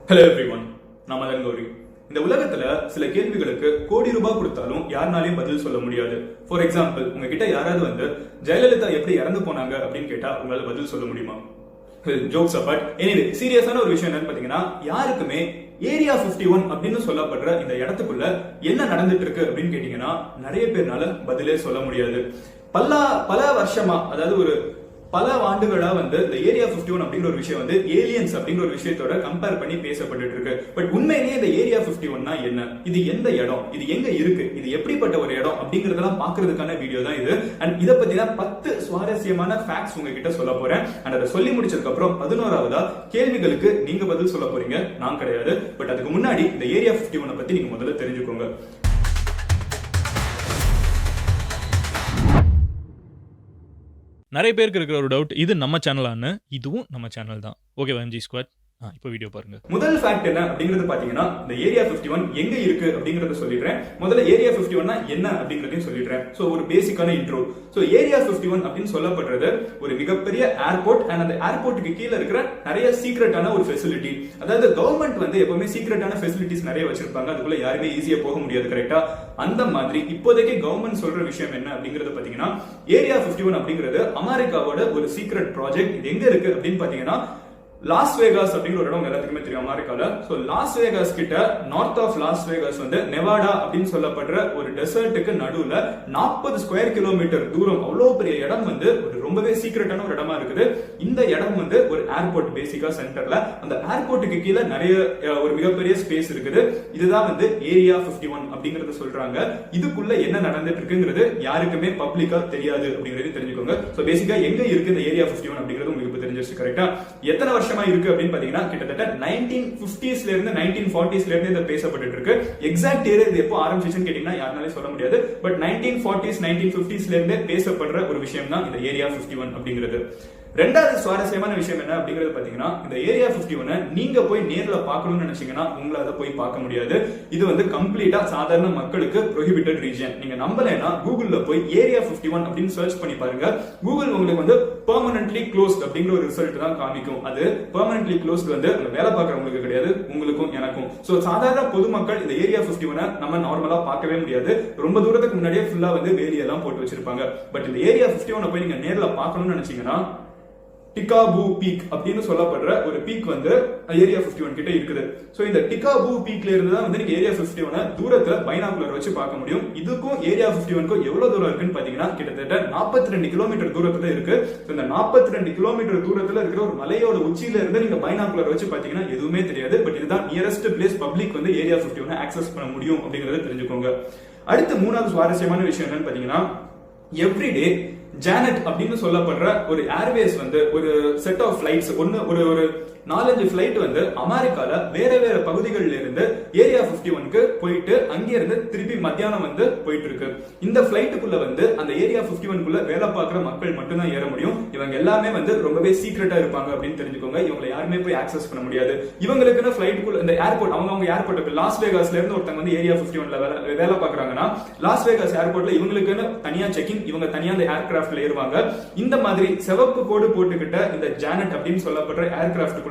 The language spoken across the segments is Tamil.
ஹலோ எவ்ரிவன், நான் மதன் கௌரி. இந்த உலகத்துல சில கேள்விகளுக்கு கோடி ரூபாய் கொடுத்தாலும் யாருனாலையும் பதில் சொல்ல முடியாது. ஃபார் எக்ஸாம்பிள், உங்ககிட்ட யாராவது ஜெயலலிதா எப்படி இறந்து போனாங்க அப்படின்னு கேட்டா உங்களால பதில் சொல்ல முடியுமா? ஜோக்ஸ் அபார்ட், எனிவே சீரியஸான ஒரு விஷயம் என்னன்னு பாத்தீங்கன்னா, யாருக்குமே ஏரியா 51 அப்படின்னு சொல்லப்படுற இந்த இடத்துக்குள்ள என்ன நடந்துட்டு இருக்கு அப்படின்னு கேட்டீங்கன்னா நிறைய பேர்னால பதிலே சொல்ல முடியாது. பல வருஷமா, அதாவது பல ஆண்டுகளா இந்த ஏரியா 51 அப்படிங்கிற ஒரு விஷயம் ஏலியன்ஸ் அப்படிங்கிற ஒரு விஷயத்தோட கம்பேர் பண்ணி பேசப்பட்டு இருக்கு. பட் உண்மையிலேயே இந்த ஏரியா 51 என்ன, இது எந்த இடம், இது எங்க இருக்கு, இது எப்படிப்பட்ட ஒரு இடம் அப்படிங்கறதெல்லாம் பாக்குறதுக்கான வீடியோ தான் இது. அண்ட் இதை பத்தினா 10 சுவாரஸ்யமான ஃபேக்ட்ஸ் உங்ககிட்ட சொல்ல போறேன். அண்ட் அதை சொல்லி முடிச்சதுக்கு அப்புறம் 11வதா கேள்விகளுக்கு நீங்க பதில் சொல்ல போறீங்க, நான் கிடையாது. பட் அதுக்கு முன்னாடி இந்த ஏரியா 51 பத்தி நீங்க முதல்ல தெரிஞ்சுக்கோங்க. நிறைய பேருக்கு இருக்கிற ஒரு டவுட், இது நம்ம சேனலான்னு. இதுவும் நம்ம சேனல் தான். ஓகே எம்ஜி ஸ்குவாட், இப்போ வீடியோ பாருங்க. முதல் ஃபேக்ட் என்ன அப்படிங்கிறது பாத்தீங்கன்னா, இந்த ஏரியா 51 எங்க இருக்கு அப்படிங்கறத சொல்லிடுறேன். முதல்ல ஏரியா 51 என்ன அப்படிங்கறதையும் சொல்லிடுறேன். சோ ஒரு பேசிக்கான இன்ட்ரோ. சோ ஏரியா 51 அப்படின்னு சொல்லப்படுறது ஒரு மிகப்பெரிய ஏர்போர்ட். அண்ட் அந்த ஏர்போர்ட்டுக்கு கீழே இருக்கிற நிறைய சீக்ரெட்டான ஒரு ஃபெசிலிட்டி. அதாவது கவர்மெண்ட் எப்பவுமே சீக்ரெட்டான ஃபெசிலிட்டிஸ் நிறைய வச்சிருப்பாங்க, அதுக்குள்ள யாருமே ஈஸியா போக முடியாது, கரெக்டா? அந்த மாதிரி இப்போதைக்கு கவர்மெண்ட் சொல்ற விஷயம் என்ன அப்படிங்கறது பாத்தீங்கன்னா, ஏரியா 51 அப்படிங்கிறது அமெரிக்காவோட ஒரு சீக்ரெட் ப்ராஜெக்ட். இது எங்க இருக்கு அப்படின்னு பாத்தீங்கன்னா, லாஸ் வேகாஸ் அப்படிங்கிற ஒரு இடம் எல்லாத்துக்குமே தெரியும் அமெரிக்கால. சோ லாஸ் வேகாஸ் கிட்ட north of Las Vegas Nevada அப்படின்னு சொல்லப்படுற ஒரு டெசர்ட்டுக்கு நடுவுல 40 ஸ்கொயர் கிலோமீட்டர் தூரம், அவ்வளவு பெரிய இடம் ஒரு ரொம்பவே சீக்ரெட்டான ஒரு இடமா இருக்குது. இந்த இடம் ஒரு ஏர்போர்ட் பேசிக்கா சென்டர்ல. அந்த ஏர்போர்ட்டுக்கு கீழே நிறைய ஒரு மிகப்பெரிய ஸ்பேஸ் இருக்குது. இதுதான் ஏரியா 51 அப்படிங்கறத சொல்றாங்க. இதுக்குள்ள என்ன நடந்துட்டு இருக்குங்கிறது யாருக்குமே பப்ளிக்கா தெரியாது அப்படிங்கறது தெரிஞ்சுக்கோங்க. சோ பேசிக்கா எங்க இருக்கு இந்த ஏரியா 51 அப்படிங்கிறது உங்களுக்கு இப்ப தெரிஞ்சிருச்சு, கரெக்டா? எத்தனை வருஷமா இருக்கு அப்படின்னு பாத்தீங்கன்னா, கிட்டத்தட்ட 1950ஸ்ல இருந்து 1940ஸ்ல இருந்து இத பேசப்பட்டு இருக்கு. எக்ஸாக்ட் இயர் இது எப்போ ஆரம்பிச்சுன்னு கேட்டீங்கன்னா யாருனாலே சொல்ல முடியாது. பட் 1940s 1950ஸ்ல இருந்து பேசப்படுற ஒரு விஷயம் தான் இந்த ஏரியா 51 அப்படிங்கிறது. ரெண்டாவது சுவாரஸ்யமான விஷயம் என்ன அப்படிங்கிறது பாத்தீங்கன்னா, இந்த ஏரியா 51 நீங்க போய் நேர்ல பார்க்கணும்னு நினைச்சீங்கன்னா உங்களால போய் பார்க்க முடியாது. இது கம்ப்ளீட்டா சாதாரண மக்களுக்கு ப்ரோஹிபிட்டட் ரீஜன். நீங்க நம்பலைன்னா கூகுள்ல போய் ஏரியா 51 அப்படின்னு சர்ச் பண்ணி பாருங்க. கூகுள் உங்களுக்கு பெர்மனன்ட்லி க்ளோஸ்ட் அப்படிங்கிற ஒரு ரிசல்ட் தான் காமிக்கும். அது பெர்மனன்ட்லி க்ளோஸ்ட் வேலை பார்க்கறவங்களுக்கு கிடையாது, உங்களுக்கும் எனக்கும். சோ சாதாரண பொதுமக்கள் இந்த ஏரியா 51 நம்ம நார்மலா பார்க்கவே முடியாது. ரொம்ப தூரத்துக்கு முன்னாடியே ஃபுல்லா வேலியெல்லாம் போட்டு வச்சிருப்பாங்க. பட் இந்த ஏரியா 51 போய் நீங்க நேர்ல பார்க்கணும்னு நினைச்சீங்கன்னா, டிகாபூ பீக் அப்படின்னு சொல்லப்படுற ஒரு பீக் ஏரியா 51 கிட்ட இருக்குது. சோ இந்த டிகாபூ பீக்ல இருந்து தான் நீங்க ஏரியா 51 தூரத்துல பைனாகுலர் வச்சு பார்க்க முடியும். இதுக்கும் ஏரியா 51க்கும் எவ்வளவு தூரம் இருக்குன்னு பாத்தீங்கன்னா, கிட்டத்தட்ட 42 கிலோமீட்டர் தூரத்துல இருக்கு. இந்த 42 கிலோமீட்டர் தூரத்துல இருக்கிற ஒரு மலையோட உச்சியில இருந்து நீங்க பைனாகுலர் வச்சு பாத்தீங்கன்னா எதுவுமே தெரியாது. பட் இதுதான் nearest place public area 51 access பண்ண முடியும் அப்படிங்கறத தெரிஞ்சுக்கோங்க. அடுத்து மூணாவது சுவாரஸ்யமான விஷயம் என்னன்னு பாத்தீங்கன்னா, எவ்ரிடே ஜானட் அப்படின்னு சொல்லப்படுற ஒரு ஏர்வேஸ் ஒரு செட் ஆஃப் ஃபிளைட்ஸ் ஒரு 4-5 ஃபிளைட் அமெரிக்கால வேற வேற பகுதிகளில் இருந்து ஏரியா 51க்கு போயிட்டு அங்கிருந்து திருப்பி மத்தியானம் போயிட்டு இருக்கு. இந்த பிளைட்டுக்குள்ள அந்த ஏரியா 51க்குள்ள வேலை பார்க்குற மக்கள் மட்டும் தான் ஏற முடியும். இவங்க எல்லாமே ரொம்பவே சீக்ரெட்டா இருப்பாங்க அப்படின்னு தெரிஞ்சுக்கோங்க. இவங்களை யாருமே போய் ஆக்சஸ் பண்ண முடியாது. இவங்களுக்குன்னு பிளைட்டுக்குள்ள இந்த ஏர்போர்ட் அவங்க ஏர்போர்ட்டுக்கு லாஸ் வேகாஸ்ல இருந்து ஒருத்தங்க ஏரியா 51ல வேலை பார்க்கறாங்கன்னா, லாஸ் வேகாஸ் ஏர்போர்ட்ல இவங்களுக்குன்னு தனியா செக்கிங், இவங்க தனியா அந்த ஏர்கிராஃப்ட்ல ஏறுவாங்க. இந்த மாதிரி சிவப்பு கோடு போட்டுக்கிட்ட இந்த ஜானட் அப்படின்னு சொல்லப்படுற ஏர்கிராஃப்ட்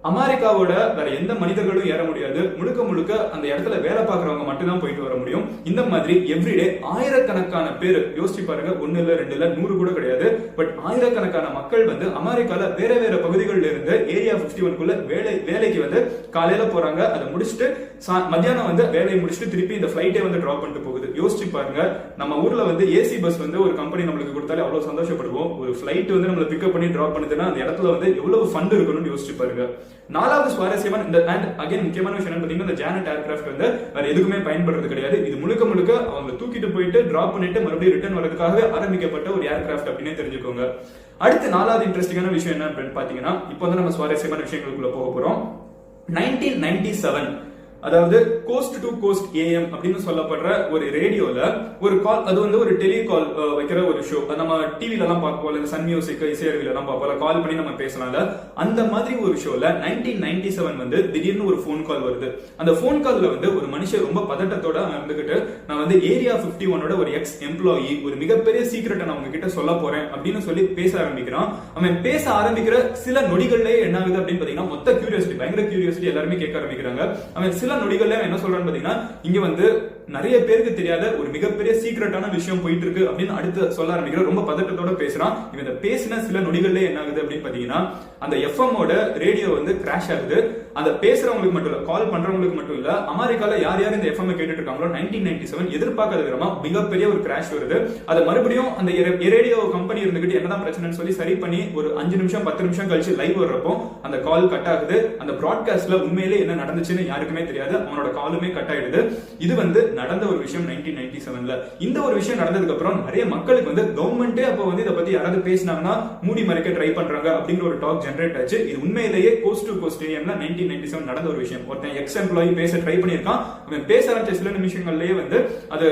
அமெரிக்காவோட வேற எந்த மனிதர்களும் ஏற முடியாது. முழுக்க அந்த இடத்துல வேலை பார்க்கறவங்க மட்டும் தான் போயிட்டு வர முடியும். இந்த மாதிரி எவ்ரிடே ஆயிரக்கணக்கான பேர், யோசிச்சு பாருங்க, 1 இல்ல 2 இல்ல 100 கூட கிடையாது, பட் ஆயிரக்கணக்கான மக்கள் அமெரிக்கால வேற வேற பகுதிகளில் இருந்து ஏரியா 51க்குள்ள வேலைக்கு காலையில போறாங்க. அதை முடிச்சுட்டு மத்தியானம் வேலையை முடிச்சுட்டு திருப்பி இந்த பிளைட்டே டிராப் பண்ணிட்டு போகுது. யோசிச்சு பாருங்க, நம்ம ஊர்ல ஏசி பஸ் ஒரு கம்பெனி நம்மளுக்கு கொடுத்தாலே அவ்வளவு சந்தோஷப்படுவோம். ஒரு பிளைட் நம்மள பிக்கப் பண்ணி டிராப் பண்ணுதுன்னா அந்த இடத்துல எவ்வளவு ஃபண்ட் இருக்கணும்னு யோசிச்சு பாருங்க. நாலாவது சுவாரஸ்யமான இந்த அண்ட் அகைன் முக்கியமான விஷயம் பாத்தீங்கன்னா, இந்த ஜானட் ஏர்கிராஃப்ட் வேற எதுக்குமே பயன்படுறது கிடையாது. இது முழுக்க அவங்க தூக்கிட்டு போயிட்டு டிராப் பண்ணிட்டு மறுபடியும் ரிட்டர்ன் வரதுக்காக ஆரம்பிக்கப்பட்ட ஒரு ஏர்கிராஃப்ட் அப்படின்னு தெரிஞ்சுக்கோங்க. அடுத்து நாலாவது இன்ட்ரெஸ்டிங்கான விஷயம் என்ன அப்படின்னு பாத்தீங்கன்னா, இப்போ நம்ம சுவாரஸ்யமான விஷயங்களுக்குள்ள போக போறோம். 1997 அதாவது கோஸ்ட் டு கோஸ்ட் ஏஎம் அப்படின்னு சொல்லப்படுற ஒரு ரேடியோல ஒரு கால், அது வந்து ஒரு டெலிகால் வைக்கிற ஒரு ஷோ. நம்ம டிவில எல்லாம் பார்ப்போம், சன் மியூசிக் இசையறிவில எல்லாம் பார்ப்போம், கால் பண்ணி நம்ம பேசலாம்ல. அந்த மாதிரி ஒரு ஷோல 1997 வந்து திடீர்னு ஒரு போன் கால் வருது. அந்த போன் கால்ல வந்து ஒரு மனுஷன் ரொம்ப பதட்டத்தோட இருந்துகிட்டு, நான் வந்து ஏரியா 51ஓட ஒரு எக்ஸ் எம்ப்ளாயி, ஒரு மிகப்பெரிய சீக்கிரட்டை நான் உங்ககிட்ட சொல்ல போறேன் அப்படின்னு சொல்லி பேச ஆரம்பிக்கிறான். அவன் பேச ஆரம்பிக்கிற சில நொடிகள்லயே என்ன ஆகுது அப்படின்னு பாத்தீங்கன்னா, மொத்த கியூரியாசிட்டி, பயங்கர கியூரியாசிட்டி எல்லாருமே கேட்க ஆரம்பிக்கிறாங்க. அவன் சில நொடிகள்ல என்ன சொல்றான்னு பாத்தீங்கன்னா, இங்க வந்து நிறைய பேருக்கு தெரியாத ஒரு மிகப்பெரிய சீக்ரெட்டான விஷயம் போயிட்டு இருக்கு அப்படின்னு அடுத்து சொல்ல ஆரம்பிக்கிற. ரொம்ப பதட்டத்தோட பேசுறான். இவன் இந்த பேசின சில நொடிகள்ல என்ன ஆகுது அப்படின்னு பாத்தீங்கன்னா, அந்த எஃப்எம்மோட ரேடியோ வந்து கிராஷ் ஆகுது. அந்த பேசுறவங்களுக்கு மட்டும் இல்ல, கால் பண்றவங்களுக்கு மட்டும் இல்ல, அமெரிக்கால யார் யார் இந்த எஃப்எம் கேட்டுட்டு இருக்காங்களோ 1997 எதிர்பார்க்காத விதமா மிகப்பெரிய ஒரு கிராஷ் வருது. அது மறுபடியும் அந்த ரேடியோ கம்பெனி இருந்துகிட்டு என்னதான் பிரச்சனைன்னு சொல்லி சரி பண்ணி ஒரு 5 நிமிஷம் 10 நிமிஷம் கழிச்சு லைவ் வர்றப்போ அந்த கால் கட் ஆகுது. அந்த பிராட்காஸ்ட்ல உண்மையிலே என்ன நடந்துச்சுன்னு யாருக்குமே தெரியாது. அவனோட காலுமே கட் ஆயிடுது. இது வந்து நடந்த ஒரு விஷயம் 1997ல. இந்த ஒரு விஷயம் நடந்ததுக்கு அப்புறம் நிறைய மக்களுக்கு வந்து கவர்மெண்டே அப்போ வந்து இதை பத்தி யாராவது பேசினாங்கன்னா மூடி மறைக்க ட்ரை பண்றாங்க அப்படிங்கிற ஒரு டாக் ஜெனரேட் ஆச்சு. இது உண்மையிலேயே கோஸ்ட் டு கோஸ்ட் ஏஎம்ல 1997 நடந்த ஒரு விஷயம். ஒருத்தன் எக்ஸ் எம்ப்ளாயி பேச ட்ரை பண்ணியிருக்கான். அவன் பேச ஆரம்பிச்ச சில நிமிஷங்கள்லயே வந்து அது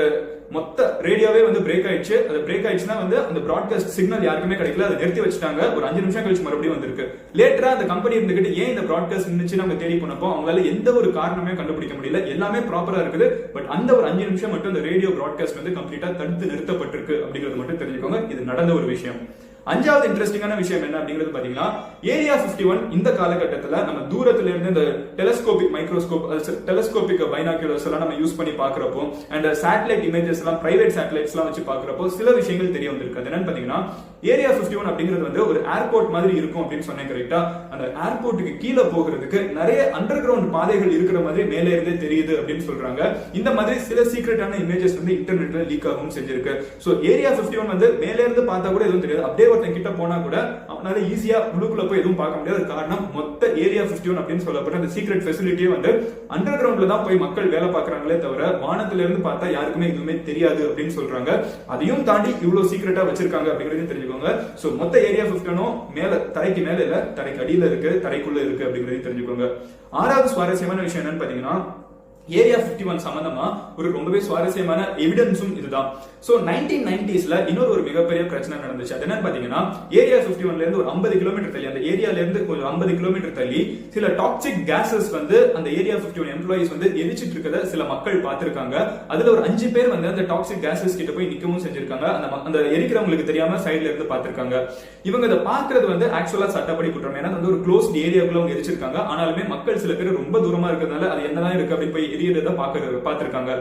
மொத்த ரேடியோவே வந்து பிரேக் ஆயிடுச்சு. அது பிரேக் ஆயிடுச்சுன்னா வந்து அந்த பிராட்காஸ்ட் சிக்னல் யாருக்குமே கிடைக்கல. அதை நிறுத்தி வச்சுட்டாங்க. ஒரு 5 நிமிஷம் கழிச்சு மறுபடியும் வந்திருக்கு. லேட்டரா அந்த கம்பெனி இருந்துகிட்டு ஏன் இந்த பிராட்காஸ்ட் நின்னுச்சு நம்ம தேடி போனப்போ அவங்களால எந்த ஒரு காரணமே கண்டுபிடிக்க முடியல. எல்லாமே ப்ராப்பரா இருக்குது. பட் அந்த ஒரு 5 நிமிஷம் மட்டும் இந்த ரேடியோ பிராட்காஸ்ட் வந்து கம்ப்ளீட்டா தடுத்து நிறுத்தப்பட்டிருக்கு அப்படிங்கிறது மட்டும் தெரிஞ்சுக்கோங்க. இது நடந்த ஒரு விஷயம். அஞ்சாவது இன்ட்ரெஸ்டிங்கான விஷயம் என்ன அப்படிங்கிறது பாத்தீங்கன்னா, ஏரியா 51 இந்த காலகட்டத்தில் நம்ம தூரத்துல இருந்து இந்த டெலஸ்கோபிக் மைக்ரோஸ்கோப், டெலஸ்கோபிக் பைனாக்குலர்ஸ் எல்லாம் நம்ம யூஸ் பண்ணி பாக்குறப்போ, அண்ட் சேட்டலைட் இமேஜஸ் எல்லாம், பிரைவேட் சேட்டலைட்ஸ் எல்லாம் வச்சு பாக்குறப்போ சில விஷயங்கள் தெரிய வந்திருக்கு. என்னன்னு பாத்தீங்கன்னா, ஏரியா 51 அப்படிங்கிறது வந்து ஒரு ஏர்போர்ட் மாதிரி இருக்கும் அப்படின்னு சொன்னேன் கரெக்டா. அந்த ஏர்போர்ட்டுக்கு கீழே போகிறதுக்கு நிறைய அண்டர் கிரவுண்ட் பாதைகள் இருக்கிற மாதிரி மேலே இருந்தே தெரியுது அப்படின்னு சொல்றாங்க. இந்த மாதிரி சில சீக்ரெட்டான இமேஜஸ் வந்து இன்டர்நெட்ல லீக் ஆகவும் செஞ்சிருக்கு. சோ ஏரியா 51 வந்து மேலே இருந்து பார்த்தா கூட எதுவும் தெரியாது. அப்படியே ஒருத்தன் கிட்ட போனா கூட அவனால ஈஸியா உள்ளுக்குள்ள போய் எதுவும் பார்க்க முடியாது. காரணம் மொத்த ஏரியா 51 அப்படின்னு சொல்லப்பட்ட அந்த சீக்ரெட் ஃபெசிலிட்டியே வந்து அண்டர் கிரவுண்ட்ல தான் போய் மக்கள் வேலை பார்க்கறாங்களே தவிர வானத்துல இருந்து பார்த்தா யாருக்குமே எதுவுமே தெரியாது அப்படின்னு சொல்றாங்க. அதையும் தாண்டி இவ்வளவு சீக்ரெட்டா வச்சிருக்காங்க அப்படிங்கறது தெரிஞ்சுக்கோங்க. சோ மொத்த ஏரியா 51 மேல, தரைக்கு மேல இல்ல, தரைக்கு அடியில இருக்கு, தரைக்குள்ள இருக்கு அப்படிங்கறதையும் தெரிஞ்சுக்கோங்க. ஆறாவது சுவாரஸ்யமான விஷயம் என்னன்னு பாத்தீங்கன்னா, ஏரியா 51 சம்பந்தமா ஒரு ரொம்பவே சுவாரஸ்யமான எவிடன்ஸும் இதுதான். சோ 1990ஸ்ல இன்னொரு ஒரு மிகப்பெரிய பிரச்சனை நடந்துச்சு. அது என்னன்னு பாத்தீங்கன்னா, ஏரியா 51ல இருந்து ஒரு 50 கிலோமீட்டர் தள்ளி, அந்த ஏரியால இருந்து கொஞ்சம் 50 கிலோமீட்டர் தள்ளி சில டாக்ஸிக் கேசஸ் வந்து அந்த ஏரியா 51 எம்ப்ளாயிஸ் வந்து எரிச்சிட்டு இருக்கத சில மக்கள் பார்த்திருக்காங்க. அதுல ஒரு 5 பேர் வந்து அந்த டாக்ஸிக் கேசஸ் கிட்ட போய் நிக்கவும் செஞ்சிருக்காங்க. அந்த எரிக்கிறவங்களுக்கு தெரியாம சைடுல இருந்து பார்த்திருக்காங்க. இவங்க இதை பாக்குறது வந்து ஆக்சுவலா சட்டப்படி குற்றம். ஏன்னா வந்து ஒரு க்ளோஸ்ட் ஏரியாக்குள்ள அவங்க எரிச்சிருக்காங்க. ஆனாலுமே மக்கள் சில பேர் ரொம்ப தூரமா இருக்கிறதுனால அது என்னதான் இருக்கு அப்படின்னு போய் எரியறத பார்த்திருக்காங்க.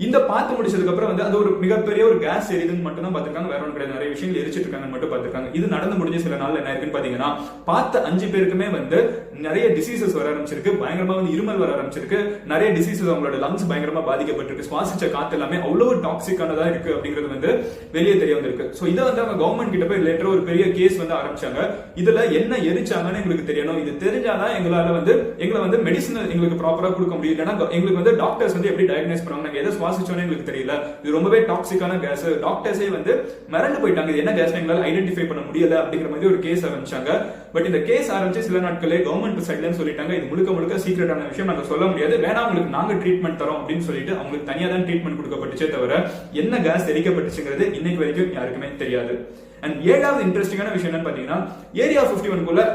இந்த பார்த்து முடிச்சதுக்கு அப்புறம் வந்து அது ஒரு மிகப்பெரிய ஒரு கேஸ் எரியுதுன்னு மட்டும் தான் பார்த்திருக்காங்க. வேற ஒன்று கிடையாது. நிறைய விஷயங்கள் எரிச்சிட்டு இருக்காங்கன்னு மட்டும் பார்த்திருக்காங்க. இது நடந்து முடிஞ்ச சில நாள்ல என்ன இருக்குன்னு பாத்தீங்கன்னா, பார்த்த 5 பேருக்குமே வந்து நிறைய டிசீசஸ் வர ஆரம்பிச்சிருக்கு. பயங்கரமா வந்து இருமல் வர ஆரம்பிச்சிருக்கு. நிறைய டிசீசஸ், அவங்களோட லங்ஸ் பயங்கரமா பாதிக்கப்பட்டிருக்கு. சுவாசிச்ச காத்து எல்லாமே அவ்வளவு டாக்ஸிக்கானதா இருக்கு அப்படிங்கிறது வந்து வெளியே தெரிய வந்திருக்கு. சோ இதை வந்து அவங்க கவர்மெண்ட் கிட்ட போய் லேட்டர் ஒரு பெரிய கேஸ் வந்து ஆரம்பிச்சாங்க. இதுல என்ன எரிச்சாங்கன்னு எங்களுக்கு தெரியணும். இது தெரிஞ்சாதான் எங்களை வந்து மெடிசன் எங்களுக்கு ப்ராப்பரா கொடுக்க முடியும். இல்லைன்னா எங்களுக்கு வந்து டாக்டர்ஸ் வந்து எப்படி டயக்னைஸ் பண்ணுவாங்க, நாங்க எதை சுவாசிச்சோன்னு எங்களுக்கு தெரியல, இது ரொம்பவே டாக்ஸிக்கான கேஸ், டாக்டர்ஸே வந்து மிரண்டு போயிட்டாங்க, இது என்ன கேஸ் எங்களால ஐடென்டிஃபை பண்ண முடியல அப்படிங்கிற மாதிரி ஒரு கேஸ் ஆரம்பிச்சாங்க. பட் இந்த கேஸ் ஆரம்பிச்சு சில நாட்களே கவர்மெண்ட் சைட்ல சொல்லிட்டாங்க, இது முழுக்க முழுக்க சீக்ரெட்டான விஷயம், நாங்க சொல்ல முடியாது, வேணா உங்களுக்கு நாங்க ட்ரீட்மெண்ட் தரோம் அப்படின்னு சொல்லிட்டு அவங்களுக்கு தனியா தான் ட்ரீட்மெண்ட் கொடுக்கப்பட்டுச்சே தவிர என்ன கேஸ் எரிக்கப்பட்டுச்சுங்கிறது இன்னைக்கு வரைக்கும் யாருக்குமே தெரியாது. அண்ட் ஏழாவது இன்ட்ரெஸ்டிங்கான விஷயம் என்னன்னு பாத்தீங்கன்னா, ஏரியா 51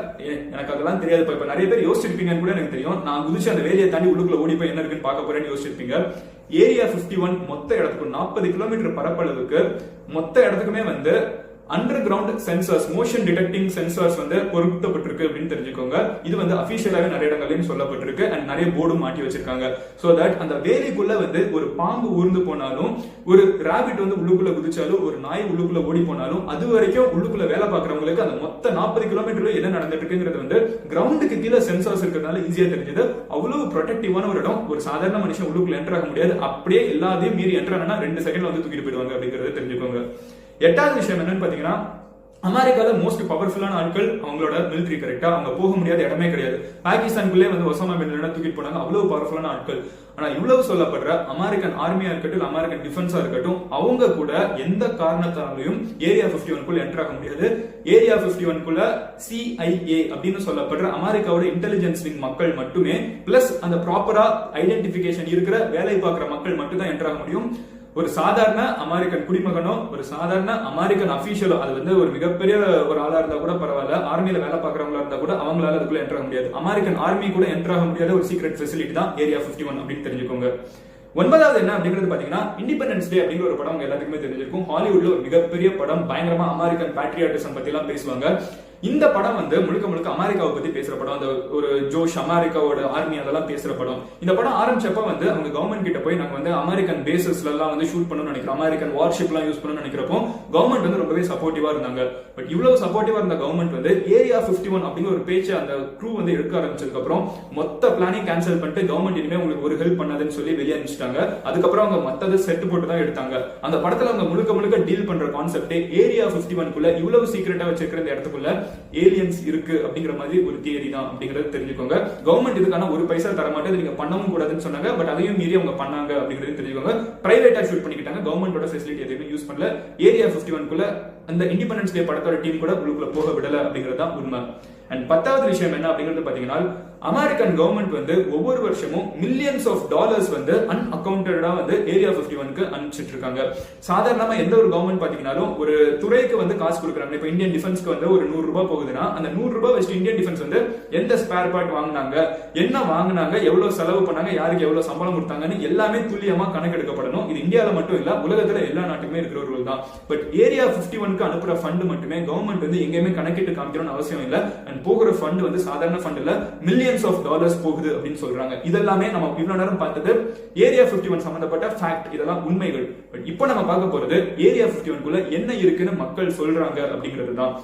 எனக்கு அதெல்லாம் தெரியாது. இப்ப நிறைய பேர் யோசிச்சிருப்பீங்கன்னு கூட எனக்கு தெரியும். நான் குதிச்சு அந்த வேலையை தாண்டி உள்ளுக்குள்ள ஓடி போய் என்ன இருக்குன்னு பார்க்க போறேன்னு யோசிச்சிருப்பீங்க. ஏரியா 51 மொத்த இடத்துக்கு 40 கிலோமீட்டர் பரப்பளவுக்கு மொத்த இடத்துக்குமே வந்து under ground sensors, motion detecting sensors வந்து பொருத்தப்பட்டிருக்கு அப்படின்னு தெரிஞ்சுக்கோங்க. இது வந்து அபிஷியலாவே நிறைய இடங்களையும் சொல்லப்பட்டிருக்கு. அண்ட் நிறைய போர்டும் மாட்டி வச்சிருக்காங்க. சோ தட் அந்த வேலிக்குள்ள வந்து ஒரு பாம்பு ஊர்ந்து போனாலும், ஒரு ராபிட் வந்து உள்ளுக்குள்ள குதிச்சாலும், ஒரு நாய் உள்ளுக்குள்ள ஓடி போனாலும், அது வரைக்கும் உள்ளுக்குள்ள வேலை பார்க்கறவங்களுக்கு அந்த மொத்த 40 கிலோமீட்டர்ல என்ன நடந்துட்டு இருக்குங்கிறது வந்து கிரவுண்டுக்கு கீழே சென்சார்ஸ் இருக்கிறதுனால ஈஸியா தெரிஞ்சது. அவ்வளவு ப்ரொடெக்டிவான ஒரு இடம். ஒரு சாதாரண மனுஷன் உள்ளுக்குள்ள என்டர் ஆக முடியாது. அப்படியே எல்லாத்தையும் மீறி என்டர் ஆனா 2 செகண்ட்ல வந்து தூக்கிட்டு போயிடுவாங்க அப்படிங்கறத தெரிஞ்சுக்கோங்க. எட்டாவது விஷயம் என்னன்னு பாத்தீங்கன்னா, அமெரிக்கால மோஸ்ட் பவர்ஃபுல்லான ஆட்கள் அவங்களோட மிலிட்டரி, கரெக்டா? அவங்க போக முடியாத இடமே கிடையாது. பாகிஸ்தானுக்குள்ளே வந்து ஒசாமா பின் லாடன் தூக்கிட்டு போனாங்க, அவ்வளவு பவர்ஃபுல்லான ஆட்கள். ஆனா இவ்வளவு சொல்லப்படுற அமெரிக்கன் ஆர்மியா இருக்கட்டும், அமெரிக்கன் டிஃபென்ஸா இருக்கட்டும், அவங்க கூட எந்த காரணத்தாலையும் ஏரியா 51 என்டர் ஆக முடியாது. ஏரியா 51 CIA அப்படின்னு சொல்லப்படுற அமெரிக்காவோட இன்டெலிஜென்ஸ் விங் மக்கள் மட்டுமே, பிளஸ் அந்த ப்ராப்பரா ஐடென்டிபிகேஷன் இருக்கிற வேலை பார்க்கிற மக்கள் மட்டும் தான் என்டர் ஆக முடியும். ஒரு சாதாரண அமெரிக்கன் குடிமகனோ, ஒரு சாதாரண அமெரிக்கன் அபிஷியலோ, அது வந்து ஒரு மிகப்பெரிய ஒரு ஆளா இருந்தா கூட பரவாயில்ல, ஆர்மியில வேலை பார்க்கறவங்களா இருந்தா கூட அவங்களால அதுக்குள்ள என்டர் ஆக முடியாது. அமெரிக்கன் ஆர்மி கூட என்டர் ஆக முடியாத ஒரு சீக்ரெட் ஃபெசிலிட்டி தான் ஏரியா 51 அப்படின்னு தெரிஞ்சுக்கோங்க. 9வது என்ன அப்படிங்கிறது பாத்தீங்கன்னா, இண்டிபெண்டன்ஸ் டே அப்படிங்கிற ஒரு படம் உங்க எல்லாத்துக்குமே தெரிஞ்சிருக்கும். ஹாலிவுட்ல ஒரு மிகப்பெரிய படம், பயங்கரமா அமெரிக்கன் பேட்ரியாட்டிசம் பத்தி எல்லாம் பேசுவாங்க. இந்த படம் வந்து முழுக்க முழுக்க அமெரிக்காவை பத்தி பேசுற படம். அந்த ஒரு ஜோஷ், அமெரிக்காவோட ஆர்மி அதெல்லாம் பேசுற படம். இந்த படம் ஆரம்பிச்சப்ப வந்து அவங்க கவர்மெண்ட் கிட்ட போய் நாங்க வந்து அமெரிக்கன் பேசஸ்ல எல்லாம் வந்து ஷூட் பண்ணணும்னு நினைக்கிறோம், அமெரிக்கன் வார்ஷிப் எல்லாம் யூஸ் பண்ணணும்னு நினைக்கிறப்போ கவர்மெண்ட் வந்து ரொம்பவே சப்போர்ட்டிவா இருந்தாங்க. பட் இவ்வளவு சப்போர்ட்டிவா இருந்த கவர்மெண்ட் வந்து ஏரியா 51 அப்படிங்கிற ஒரு பேச்சு அந்த க்ரூ வந்து எடுக்க ஆரம்பிச்சதுக்கு அப்புறம் மொத்த பிளானிங் கேன்சல் பண்ணிட்டு கவர்மெண்ட் இனிமே உங்களுக்கு ஒரு ஹெல்ப் பண்ணாதுன்னு சொல்லி வெளியே அனுப்பிச்சிட்டாங்க. அதுக்கப்புறம் அவங்க மத்தது செட் போட்டு தான் எடுத்தாங்க. அந்த படத்துல அவங்க முழுக்க முழுக்க டீல் பண்ற கான்செப்டே ஏரியா 51 இவ்வளவு சீக்கிரட்டா வச்சிருக்கிற இந்த இடத்துக்குள்ள ஏலியன்ஸ் இருக்கு அப்படிங்கிற மாதிரி ஒரு தியரி தான் அப்படிங்கறது தெரிஞ்சுக்கோங்க. கவர்மெண்ட் இதுக்கான ஒரு பைசா தர மாட்டேது, நீங்க பண்ணவும் கூடாதுன்னு சொன்னாங்க. பட் அதையும் மீறி அவங்க பண்ணாங்க அப்படிங்கறது தெரிஞ்சுக்கோங்க. பிரைவேட்டா ஷூட் பண்ணிக்கிட்டாங்க, கவர்மெண்டோட ஃபெசிலிட்டி எதுவுமே யூஸ் பண்ணல. ஏரியா 51 அந்த இண்டிபெண்டன்ஸ் டே படத்தோட டீம் கூட உள்ளுக்குள்ள போக விடல அப்படிங்கிறது தான் உண்மை. அண்ட் 10வது விஷயம் என்ன அப்படிங்கிறது பாத்தீங்கன்னா, அமெரிக்கன் கவர்மெண்ட் வந்து ஒவ்வொரு வருஷமும் மில்லியன்ஸ் ஆஃப் டாலர்ஸ் வந்து அன்அக்கவுண்டடா வந்து ஏரியா 51 அனுப்பிச்சிட்டு இருக்காங்க. சாதாரணமா எந்த ஒரு கவர்மெண்ட் பாத்தீங்கன்னாலும் ஒரு துறைக்கு வந்து காசு கொடுக்குறாங்க. இப்ப இந்தியன் டிஃபென்ஸ்க்கு வந்து ஒரு 100 ரூபாய் போகுதுன்னா அந்த 100 ரூபாய் வச்சு இந்தியன் டிஃபென்ஸ் வந்து எந்த ஸ்பேர் பார்ட் வாங்கினாங்க, என்ன வாங்கினாங்க, எவ்வளவு செலவு பண்ணாங்க, யாருக்கு எவ்வளவு சம்பளம் கொடுத்தாங்கன்னு எல்லாமே துல்லியமா கணக்கெடுக்கப்படணும். இது இந்தியாவில மட்டும் இல்ல, உலகத்துல எல்லா நாட்டுமே இருக்கிற ஒரு ரூல் தான். பட் ஏரியா 51 அனுப்புற ஃபண்ட் மட்டுமே கவர்மெண்ட் வந்து எங்கேயுமே கணக்கிட்டு காமிக்கணும்னு அவசியம் இல்ல. அண்ட் போகிற ஃபண்ட் வந்து சாதாரண ஃபண்ட் இல்ல, மில்லியன்ஸ் ஆஃப் டாலர்ஸ் போகுது அப்படின்னு சொல்றாங்க. இதெல்லாமே நம்ம இவ்வளவு நேரம் பார்த்தது ஏரியா 51 சம்பந்தப்பட்ட ஃபேக்ட், இதெல்லாம் உண்மைகள். பட் இப்போ நம்ம பார்க்க போறது ஏரியா 51 என்ன இருக்குன்னு மக்கள் சொல்றாங்க அப்படிங்கிறது தான்.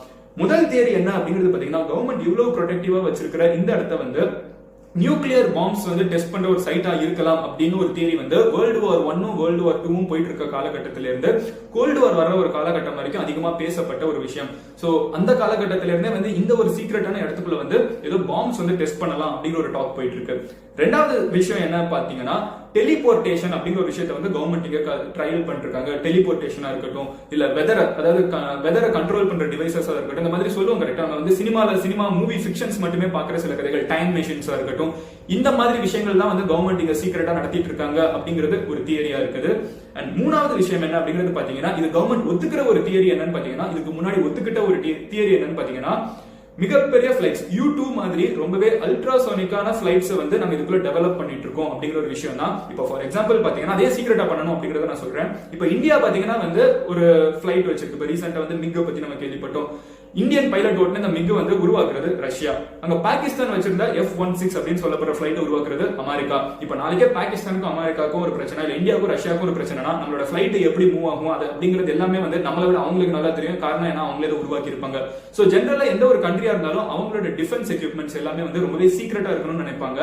முதல் தியரி என்ன அப்படிங்கிறது பாத்தீங்கன்னா, கவர்மெண்ட் இவ்வளவு ப்ரொடெக்டிவா வச்சிருக்கிற இந்த இடத்த வந்து நியூக்ளியர் பாம்ஸ் வந்து டெஸ்ட் பண்ற ஒரு சைட்டா இருக்கலாம் அப்படின்னு ஒரு தியரி வந்து வேர்ல்டு வார் 1 வேர்ல்டு வார் 2 போயிட்டு இருக்க காலகட்டத்தில இருந்து கோல்டு வார் வர ஒரு காலகட்டம் வரைக்கும் அதிகமா பேசப்பட்ட ஒரு விஷயம். சோ அந்த காலகட்டத்தில இருந்தே வந்து இந்த ஒரு சீக்ரெட்டான இடத்துக்குள்ள வந்து ஏதோ பாம்ஸ் வந்து டெஸ்ட் பண்ணலாம் அப்படிங்கிற ஒரு டாக் போயிட்டு இருக்கு. ரெண்டாவது விஷயம் என்ன பாத்தீங்கன்னா, டெலிபோர்டேஷன் அப்படிங்கிற ஒரு விஷயத்தை வந்து கவர்மெண்ட் இங்க ட்ரையல் பண்ணிருக்காங்க. டெலிபோர்டேஷனா இருக்கட்டும், இல்ல வெதரை கண்ட்ரோல் பண்ற டிவைசஸா இருக்கட்டும், இந்த மாதிரி சொல்லுவோம் கரெக்டா. நம்ம வந்து சினிமா மூவி ஃபிக்ஷன்ஸ் மட்டுமே பாக்குற சில கதைகள், டைம் மெஷின்ஸா இருக்கட்டும், இந்த மாதிரி விஷயங்கள் தான் வந்து கவர்மெண்ட் இங்க சீக்ரெட்டா நடத்திட்டு இருக்காங்க அப்படிங்கிறது ஒரு தியரியா இருக்குது. அண்ட் மூணாவது விஷயம் என்ன அப்படிங்கிறது பாத்தீங்கன்னா, இது கவர்மெண்ட் ஒத்துக்கிற ஒரு தியரி என்னன்னு பாத்தீங்கன்னா, இதுக்கு முன்னாடி ஒத்துக்கிட்ட ஒரு தியரி என்னன்னு பாத்தீங்கன்னா, மிகப்பெரிய பிளைட்ஸ் U2 மாதிரி ரொம்பவே அல்ட்ராசோனிக்கான பிளைட்ஸ் வந்து நம்ம இதுக்குள்ள டெவலப் பண்ணிட்டு இருக்கோம் அப்படிங்கிற ஒரு விஷயம் தான். இப்போ ஃபார் எக்ஸாம்பிள் பாத்தீங்கன்னா, அதே சீக்ரெட்டா பண்ணணும் அப்படிங்கறத நான் சொல்றேன். இப்போ இந்தியா பாத்தீங்கன்னா வந்து ஒரு பிளைட் வச்சிருக்கு. இப்போ ரீசெண்டா வந்து மிக் பத்தி நம்ம கேள்விப்பட்டோம். இந்தியன் பைலட் ஓட்டுன இந்த மிக் வந்து உருவாக்குறது ரஷ்யா. அங்க பாகிஸ்தான் வச்சிருந்த F-16 அப்படின்னு சொல்லப்படுற பிளைட் உருவாக்குறது அமெரிக்கா. இப்ப நாளைக்கே பாகிஸ்தானுக்கும் அமெரிக்காவுக்கும் ஒரு பிரச்சனை, இல்ல இந்தியாவுக்கும் ரஷ்யாவுக்கும் ஒரு பிரச்சனைனா நம்மளோட பிளைட் எப்படி மூவ் ஆகும் அது அப்படிங்கிறது எல்லாமே வந்து நம்மளை விட அவங்களுக்கு நல்லா தெரியும். காரணம் ஏன்னா அவங்களே உருவாக்கி இருப்பாங்க. சோ ஜெனரலா எந்த ஒரு கண்ட்ரியா இருந்தாலும் அவங்களோட டிஃபென்ஸ் எக்யூப்மெண்ட்ஸ் எல்லாமே வந்து ரொம்பவே சீக்ரெட்டா இருக்கணும்னு நினைப்பாங்க.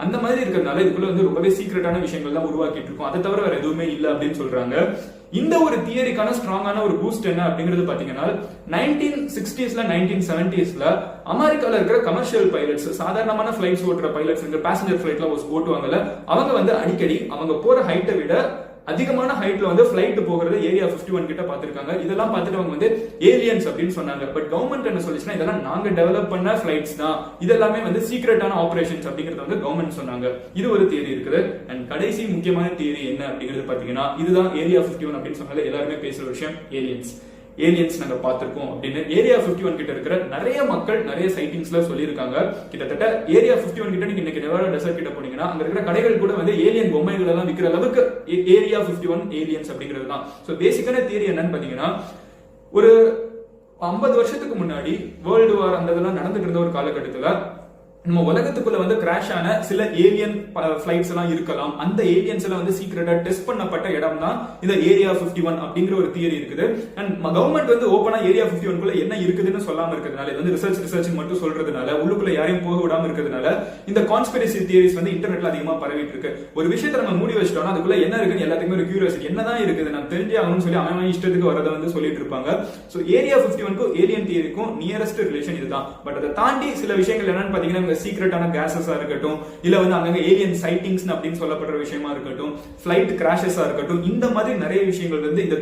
அந்த மாதிரி இருக்கிறதுனால இதுக்குள்ள வந்து ரொம்பவே சீக்ரெட்டான விஷயங்கள் தான் உருவாக்கிட்டு இருக்கும். அதை தவிர வேற எதுவுமே இல்ல அப்படின்னு சொல்றாங்க. இந்த ஒரு தியரிக்கான ஸ்ட்ராங்கான ஒரு பூஸ்ட் என்ன அப்படிங்கிறது பாத்தீங்கன்னா, 1960ஸ்ல 1970ஸ்ல அமெரிக்கால இருக்கிற கமர்ஷியல் பைலட்ஸ், சாதாரணமான பிளைட்ஸ் ஓட்டுற பைலட்ஸ், இந்த பேசஞ்சர் பிளைட்ல ஓட்டுவாங்கல்ல, அவங்க வந்து அடிக்கடி அவங்க போற ஹைட்டை விட அதிகமான ஹைட்ல வந்து பிளைட் போகிறது ஏரியா 51 கிட்ட பாத்துருக்காங்க. இதெல்லாம் பார்த்துட்டு அவங்க வந்து ஏலியன்ஸ் அப்படின்னு சொன்னாங்க. பட் கவர்மெண்ட் என்ன சொல்லிச்சுன்னா, இதெல்லாம் நாங்க டெவலப் பண்ண பிளைட்ஸ் தான், இதெல்லாமே வந்து சீக்ரெட்டான ஆபரேஷன்ஸ் அப்படிங்கறது வந்து கவர்மெண்ட் சொன்னாங்க. இது ஒரு தியரி இருக்குது. அண்ட் கடைசி முக்கியமான தியரி என்ன அப்படிங்கிறது பாத்தீங்கன்னா, இதுதான் ஏரியா 51 அப்படின்னு சொன்னால எல்லாருமே பேசுற விஷயம், ஏலியன்ஸ் நாங்க பார்த்திருக்கோம் அப்படின்னு ஏரியா 51 கிட்ட இருக்கிற நிறைய மக்கள் நிறைய சைட்டிங்ஸ்ல சொல்லியிருக்காங்க. கிட்டத்தட்ட ஏரியா 51 கிட்ட நீங்க இன்னைக்கு நெவாடா டெசர்ட் கிட்ட போனீங்கன்னா அங்க இருக்கிற கடைகள் கூட வந்து ஏலியன் பொம்மைகள் எல்லாம் விற்கிற அளவுக்கு ஏரியா 51 ஏலியன்ஸ் அப்படிங்கிறது தான். சோ பேசிக்கான தியரி என்னன்னு பாத்தீங்கன்னா, ஒரு 50 வருஷத்துக்கு முன்னாடி வேர்ல்டு வார் அந்த இதெல்லாம் நடந்துட்டு இருந்த ஒரு காலகட்டத்துல நம்ம உலகத்துக்குள்ள வந்து கிராஷ் ஆன சில ஏலியன் பிளைட்ஸ் எல்லாம் இருக்கலாம். அந்த ஏலியன்ஸ் எல்லாம் வந்து சீக்கிரட்டா டெஸ்ட் பண்ணப்பட்ட இடம் தான் இந்த ஏரியா 51 அப்படிங்கிற ஒரு தியரி இருக்குது. அண்ட் கவர்மெண்ட் வந்து ஓபனா ஏரியா 51 குள்ள என்ன இருக்குதுன்னு சொல்லாம இருக்கிறதுனால, இது வந்து ரிசர்ச் மட்டும் சொல்றதுனால, உள்ளுக்குள்ள யாரையும் போக விடாம இருக்கிறதுனால இந்த கான்ஸ்பிரசி தியரிஸ் வந்து இன்டர்நெட்ல அதிகமா பரவிட்டு இருக்கு. ஒரு விஷயத்தை நம்ம மூடி வச்சிட்டோம்னா அதுக்குள்ள என்ன இருக்குன்னு எல்லாத்துக்குமே ஒரு கியூரியாசிட்டி, என்னதான் இருக்குது நான் தெரிஞ்சே ஆகணும்னு சொல்லி அவன் இஷ்டத்துக்கு வரதை வந்து சொல்லிட்டு இருப்பாங்க. சோ ஏரியா 51க்கும் ஏலியன் தியரிக்கும் நியரஸ்ட் ரிலேஷன் இதுதான். பட் அதை தாண்டி சில விஷயங்கள் என்னன்னு பாத்தீங்கன்னா சீக்ரெட்டான கேஸஸா இருக்கட்டும், இல்ல வந்து அங்க ஏலியன் சைட்டிங்ஸ் அப்படின்னு சொல்லப்படுற விஷயமா இருக்கட்டும், ஃபிளைட் கிராஷஸா இருக்கட்டும், இந்த மாதிரி நிறைய விஷயங்கள் வந்து இந்த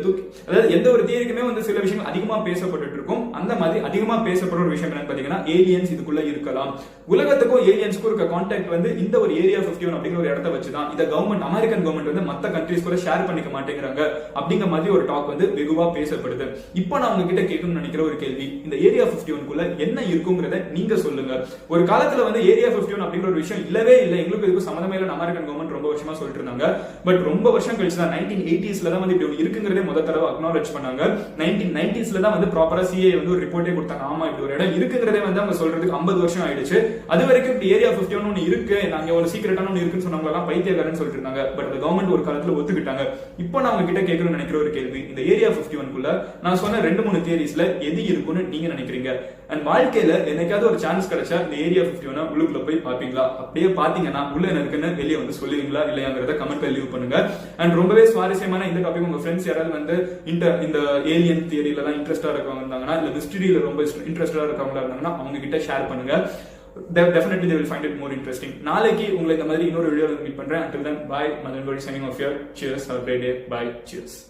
அதாவது எந்த ஒரு தியரிக்குமே வந்து சில விஷயங்கள் அதிகமா பேசப்பட்டு இருக்கும். அந்த மாதிரி அதிகமா பேசப்படுற ஒரு விஷயம் என்னன்னு பாத்தீங்கன்னா ஏலியன்ஸ் இதுக்குள்ள இருக்கலாம். உலகத்துக்கும் ஏலியன்ஸ்க்கும் இருக்க கான்டாக்ட் வந்து இந்த ஒரு ஏரியா 51 அப்படிங்கிற ஒரு இடத்தை வச்சுதான். இத கவர்மெண்ட், அமெரிக்கன் கவர்மெண்ட் வந்து மத்த கண்ட்ரீஸ் கூட ஷேர் பண்ணிக்க மாட்டேங்கிறாங்க அப்படிங்கிற மாதிரி ஒரு டாக் வந்து வெகுவா பேசப்படுது. இப்போ நான் உங்ககிட்ட கேட்கணும்னு நினைக்கிற ஒரு கேள்வி, இந்த ஏரியா 51 குள்ள என்ன இருக்குங்கிறத நீங்க சொல்லுங்க. ஒரு காலத்துல வந்து ஏரியா 51 அப்படிங்கிற ஒரு விஷயம் இல்லவே இல்லை, எங்களுக்கு இதுக்கு சம்மந்தமே இல்லை, அமெரிக்கன் கவர்மெண்ட் ரொம்ப வருஷமா சொல்லிட்டு இருந்தாங்க. பட் ரொம்ப வருஷம் கழிச்சு தான் 1980ஸ்ல தான் வந்து இப்படி ஒன்று இருக்குங்கிறதே முதல் தடவை அக்னாலஜ் பண்ணாங்க. 1990ஸ்ல தான் வந்து ப்ராப்பரா சிஏ வந்து ஒரு ரிப்போர்ட்டே கொடுத்தாங்க. ஆமா இப்படி ஒரு இடம் இருக்குங்கிறதே வந்து அவங்க சொல்றதுக்கு 50 வருஷம் ஆயிடுச்சு. அது வரைக்கும் இப்படி ஏரியா 51 ஒன்று இருக்கு, நாங்க ஒரு சீக்கிரட்டான ஒன்று இருக்குன்னு சொன்னவங்க பைத்தியக்காரன்னு சொல்லிட்டு இருந்தாங்க. பட் அந்த கவர்மெண்ட் ஒரு காலத்துல ஒத்துக்கிட்டாங்க. இப்போ நான் உங்ககிட்ட கேட்கணும்னு நினைக்கிற ஒரு கேள்வி, இந்த ஏரியா 51 குள்ள நான் சொன்ன 2-3 தியரிஸ்ல எது இருக்குன்னு நீங்க நினைக்கிறீங்க? அண்ட் வாழ்க்கையில என்னைக்காவது ஒரு சான்ஸ் கிடைச்சா இந்த ஏரியா 51 உள்ளுக்குள்ள போய் பாப்பீங்களா? அப்படியே பாத்தீங்கன்னா உள்ள என்ன இருக்குன்னு வெளியே வந்து சொல்லுவீங்களா இல்லையாங்கிறத கமெண்ட்ல லீவ் பண்ணுங்க. அண்ட் ரொம்பவே சுவாரஸ்யமான இந்த டாபிக் உங்க ஃப்ரெண்ட்ஸ் யாராவது வந்து இந்த ஏலியன் தியரியில தான் இன்ட்ரெஸ்டா இருக்கவங்க இருந்தாங்கன்னா, இல்ல மிஸ்டரியில ரொம்ப இன்ட்ரெஸ்டா இருக்கவங்களா இருந்தாங்கன்னா அவங்க கிட்ட ஷேர் பண்ணுங்க. Definitely they will find it more interesting. நாளைக்கு உங்களை இந்த மாதிரி இன்னொரு வீடியோல மீட் பண்றேன். Until then, bye. Madan Gori signing off here. Cheers. Have a great day. Bye. Cheers.